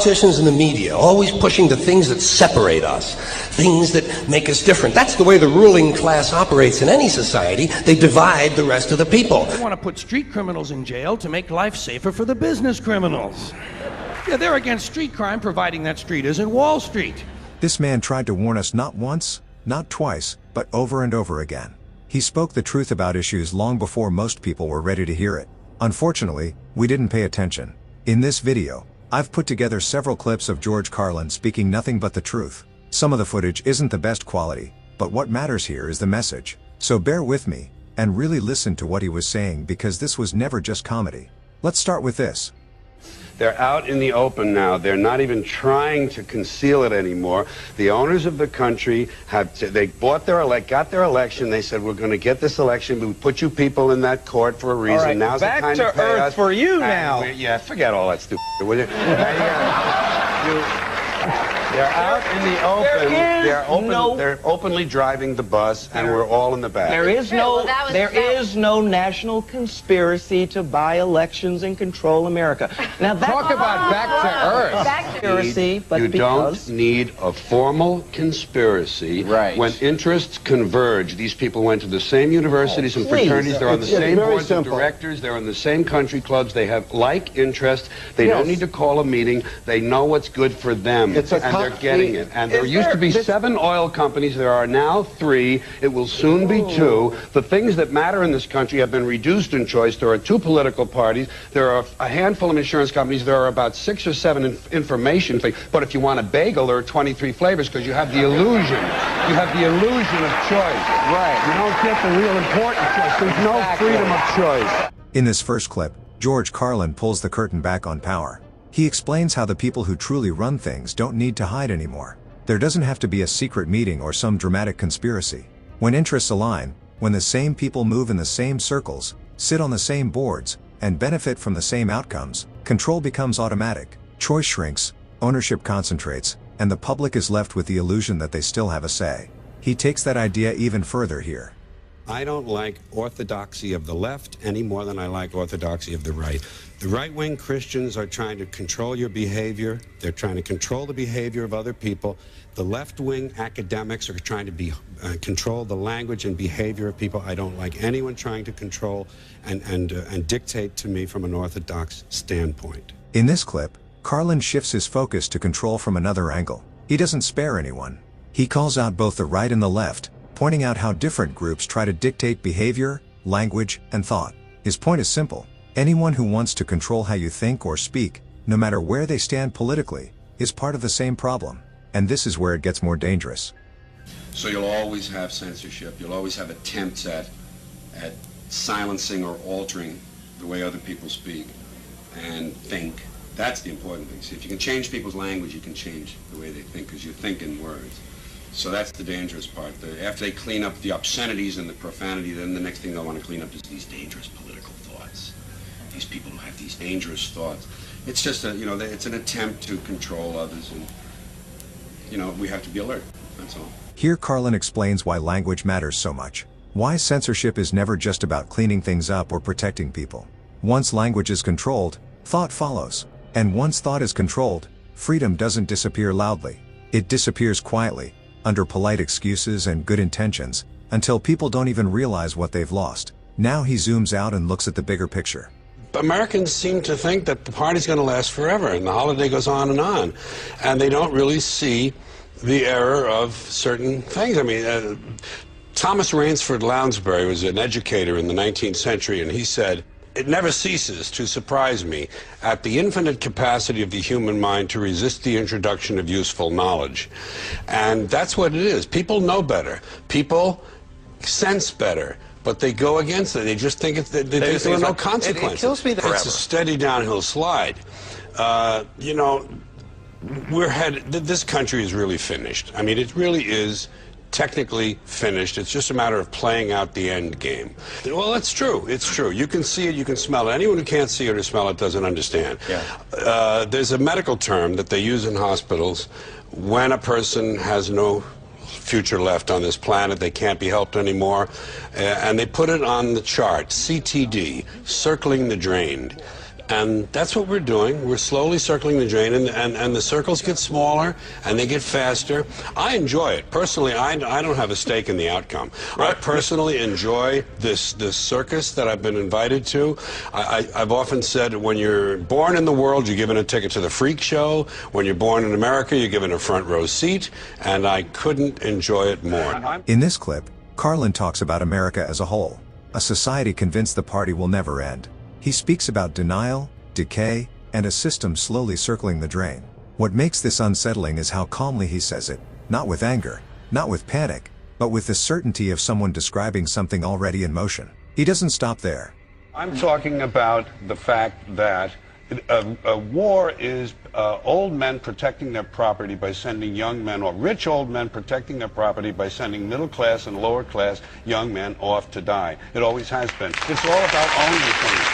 Politicians and the media always pushing the things that separate us, things that make us different. That's the way the ruling class operates in any society. They divide the rest of the people. They want to put street criminals in jail to make life safer for the business criminals. Yeah, they're against street crime, providing that street isn't Wall Street. This man tried to warn us not once, not twice, but over and over again. He spoke the truth about issues long before most people were ready to hear it. Unfortunately, we didn't pay attention. In this video, I've put together several clips of George Carlin speaking nothing but the truth. Some of the footage isn't the best quality, but what matters here is the message. So bear with me, and really listen to what he was saying, because this was never just comedy. Let's start with this. They're out in the open now. They're not even trying to conceal it anymore. The owners of the country they got their election. They said, we're going to get this election. We put you people in that court for a reason. All right, now's back the time to pay earth us. for you And now. Yeah, forget all that stupid, will you? They're out in the open. They're openly driving the bus, and we're all in the back. There is no national conspiracy to buy elections and control America. Now talk about back to earth. You don't need a formal conspiracy when interests converge. These people went to the same universities and fraternities. They're on the same boards of directors. They're in the same country clubs. They have like interests. They don't need to call a meeting. They know what's good for them, and they're getting it. And there used to be 7 oil companies. There are now 3. It will soon be 2. The things that matter in this country have been reduced in choice. There are 2 political parties. There are a handful of insurance companies. There are about 6 or 7 information things. But if you want a bagel, there are 23 flavors, because you have the illusion. You have the illusion of choice. Right. You don't get the real important choice. There's no freedom of choice. In this first clip, George Carlin pulls the curtain back on power. He explains how the people who truly run things don't need to hide anymore. There doesn't have to be a secret meeting or some dramatic conspiracy. When interests align, when the same people move in the same circles, sit on the same boards, and benefit from the same outcomes, control becomes automatic, choice shrinks, ownership concentrates, and the public is left with the illusion that they still have a say. He takes that idea even further here. I don't like orthodoxy of the left any more than I like orthodoxy of the right. The right-wing Christians are trying to control your behavior. They're trying to control the behavior of other people. The left-wing academics are trying to control the language and behavior of people. I don't like anyone trying to control and dictate to me from an orthodox standpoint. In this clip, Carlin shifts his focus to control from another angle. He doesn't spare anyone. He calls out both the right and the left, pointing out how different groups try to dictate behavior, language, and thought. His point is simple. Anyone who wants to control how you think or speak, no matter where they stand politically, is part of the same problem. And this is where it gets more dangerous. So you'll always have censorship. You'll always have attempts at silencing or altering the way other people speak and think. That's the important thing. See, if you can change people's language, you can change the way they think, because you think in words. So that's the dangerous part. After they clean up the obscenities and the profanity, then the next thing they'll want to clean up is these dangerous political thoughts. These people who have these dangerous thoughts. It's just it's an attempt to control others, and we have to be alert. That's all. Here Carlin explains why language matters so much. Why censorship is never just about cleaning things up or protecting people. Once language is controlled, thought follows. And once thought is controlled, freedom doesn't disappear loudly. It disappears quietly, under polite excuses and good intentions, until people don't even realize what they've lost. Now he zooms out and looks at the bigger picture. Americans seem to think that the party's going to last forever, and the holiday goes on, and they don't really see the error of certain things. I mean, Thomas Rainsford Lounsbury was an educator in the 19th century, and he said, "It never ceases to surprise me at the infinite capacity of the human mind to resist the introduction of useful knowledge." And that's what it is. People know better. People sense better. But they go against it. They just think there are no consequences. It kills me forever. It's a steady downhill slide. This country is really finished. I mean, it really is technically finished. It's just a matter of playing out the end game. Well, it's true. It's true. You can see it. You can smell it. Anyone who can't see it or smell it doesn't understand. Yeah. There's a medical term that they use in hospitals when a person has no future left on this planet, they can't be helped anymore, and they put it on the chart, CTD, circling the drain. And that's what we're doing. We're slowly circling the drain, and the circles get smaller, and they get faster. I enjoy it. Personally, I don't have a stake in the outcome. I personally enjoy this circus that I've been invited to. I've often said when you're born in the world, you're given a ticket to the freak show. When you're born in America, you're given a front row seat, and I couldn't enjoy it more. In this clip, Carlin talks about America as a whole, a society convinced the party will never end. He speaks about denial, decay, and a system slowly circling the drain. What makes this unsettling is how calmly he says it, not with anger, not with panic, but with the certainty of someone describing something already in motion. He doesn't stop there. I'm talking about the fact that a war is old men protecting their property by sending young men, or rich old men protecting their property by sending middle class and lower class young men off to die. It always has been. It's all about owning things.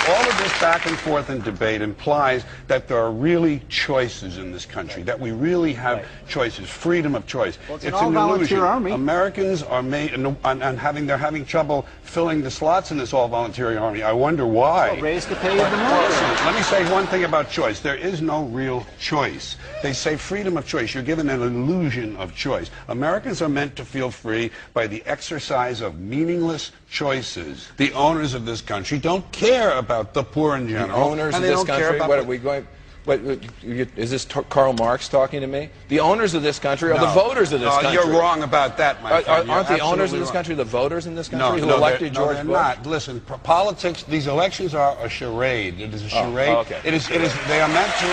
All of this back and forth and debate implies that there are really choices in this country, that we really have choices, freedom of choice. Well, it's an all-volunteer army. Americans are made, they're having trouble filling the slots in this all-volunteer army. I wonder why. Well, raise the pay of the military. Let me say one thing about choice. There is no real choice. They say freedom of choice. You're given an illusion of choice. Americans are meant to feel free by the exercise of meaningless choices. The owners of this country don't care about the poor in general. The owners of this country? What are we going... is this Karl Marx talking to me? The owners of this country are the voters of this country. You're wrong about that, my friend. Aren't the owners of this country the voters in this country who elected George Bush? No, they're not. Listen, politics, these elections are a charade. It is a charade. Oh, okay. They are meant to...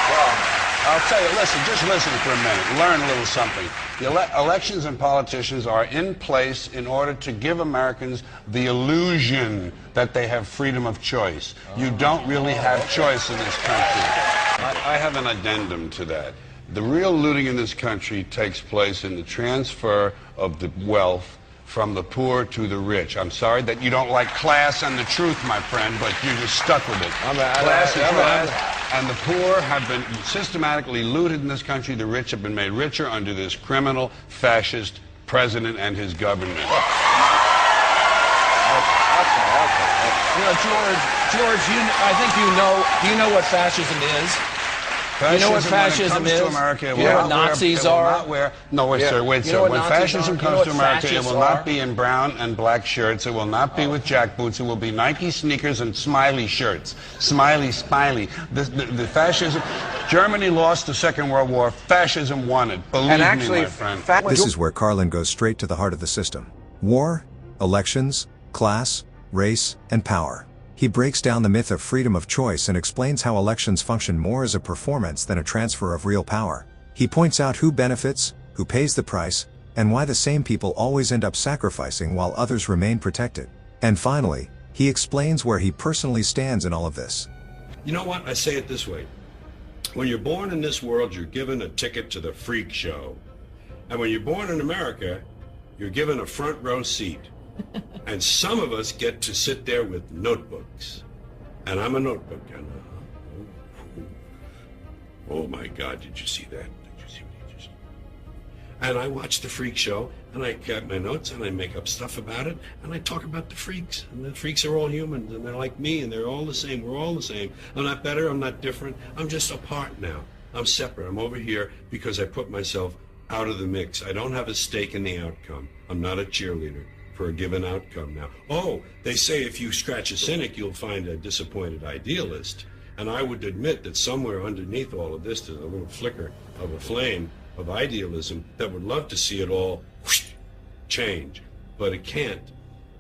Well, I'll tell you, just listen for a minute. Learn a little something. The elections and politicians are in place in order to give Americans the illusion that they have freedom of choice. You don't really have choice in this country. I have an addendum to that. The real looting in this country takes place in the transfer of the wealth from the poor to the rich. I'm sorry that you don't like class and the truth, my friend, but you're just stuck with it. Class and truth. And the poor have been systematically looted in this country. The rich have been made richer under this criminal, fascist president and his government. You know, George, I think do you know what fascism is? You know what fascism is? America, you know what Nazis are? Sir, wait, sir. When fascism comes to America, it will not be in brown and black shirts. It will not be with jack boots. It will be Nike sneakers and smiley shirts. Smiley. The fascism... Germany lost the Second World War. Fascism won it. Believe me, my friend. This is where Carlin goes straight to the heart of the system. War, elections, class, race, and power. He breaks down the myth of freedom of choice and explains how elections function more as a performance than a transfer of real power. He points out who benefits, who pays the price, and why the same people always end up sacrificing while others remain protected. And finally, he explains where he personally stands in all of this. You know what? I say it this way. When you're born in this world, you're given a ticket to the freak show. And when you're born in America, you're given a front row seat. And some of us get to sit there with notebooks. And I'm a notebook. And, oh my God, did you see that? Did you see what he just... And I watch the freak show, and I get my notes, and I make up stuff about it, and I talk about the freaks. And the freaks are all humans, and they're like me, and they're all the same. We're all the same. I'm not better, I'm not different. I'm just apart now. I'm separate. I'm over here because I put myself out of the mix. I don't have a stake in the outcome. I'm not a cheerleader for a given outcome now. Oh, they say if you scratch a cynic, you'll find a disappointed idealist. And I would admit that somewhere underneath all of this, there's a little flicker of a flame of idealism that would love to see it all whoosh, change. But it can't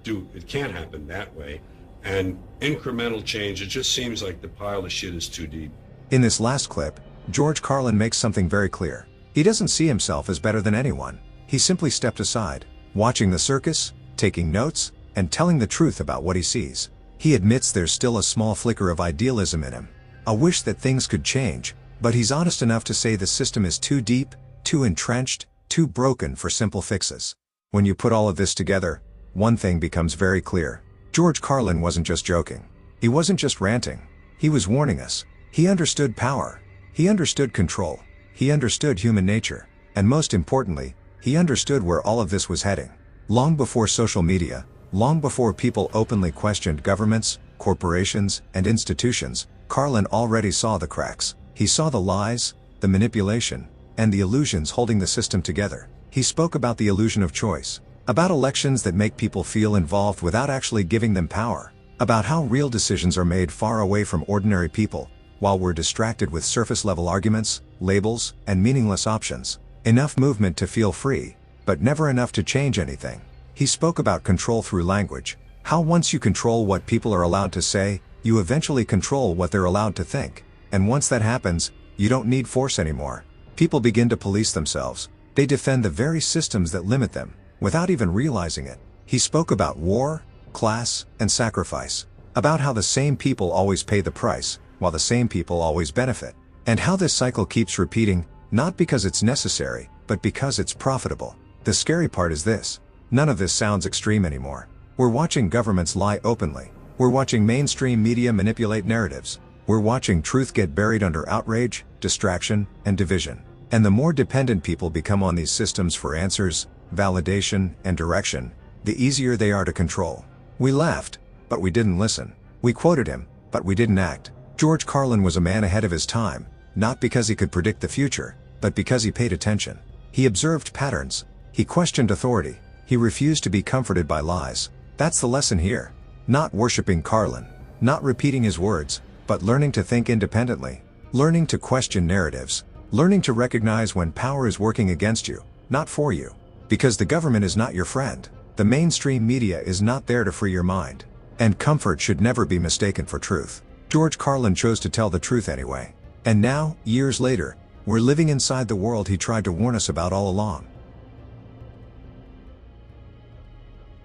happen that way. And incremental change, it just seems like the pile of shit is too deep. In this last clip, George Carlin makes something very clear. He doesn't see himself as better than anyone. He simply stepped aside, watching the circus, taking notes, and telling the truth about what he sees. He admits there's still a small flicker of idealism in him, a wish that things could change, but he's honest enough to say the system is too deep, too entrenched, too broken for simple fixes. When you put all of this together, one thing becomes very clear. George Carlin wasn't just joking. He wasn't just ranting. He was warning us. He understood power. He understood control. He understood human nature. And most importantly, he understood where all of this was heading. Long before social media, Long before people openly questioned governments, corporations, and institutions, Carlin already saw the cracks. He saw the lies, the manipulation, and the illusions holding the system together. He spoke about the illusion of choice, about elections that make people feel involved without actually giving them power, about how real decisions are made far away from ordinary people, while we're distracted with surface-level arguments, labels, and meaningless options. Enough movement to feel free, but never enough to change anything. He spoke about control through language, how once you control what people are allowed to say, you eventually control what they're allowed to think. And once that happens, you don't need force anymore. People begin to police themselves. They defend the very systems that limit them, without even realizing it. He spoke about war, class, and sacrifice, about how the same people always pay the price, while the same people always benefit, and how this cycle keeps repeating, not because it's necessary, but because it's profitable. The scary part is this: none of this sounds extreme anymore. We're watching governments lie openly. We're watching mainstream media manipulate narratives. We're watching truth get buried under outrage, distraction, and division. And the more dependent people become on these systems for answers, validation, and direction, the easier they are to control. We laughed, but we didn't listen. We quoted him, but we didn't act. George Carlin was a man ahead of his time, not because he could predict the future, but because he paid attention. He observed patterns. He questioned authority. He refused to be comforted by lies. That's the lesson here. Not worshiping Carlin, not repeating his words, but learning to think independently, learning to question narratives, learning to recognize when power is working against you, not for you. Because the government is not your friend. The mainstream media is not there to free your mind. And comfort should never be mistaken for truth. George Carlin chose to tell the truth anyway. And now, years later, we're living inside the world he tried to warn us about all along.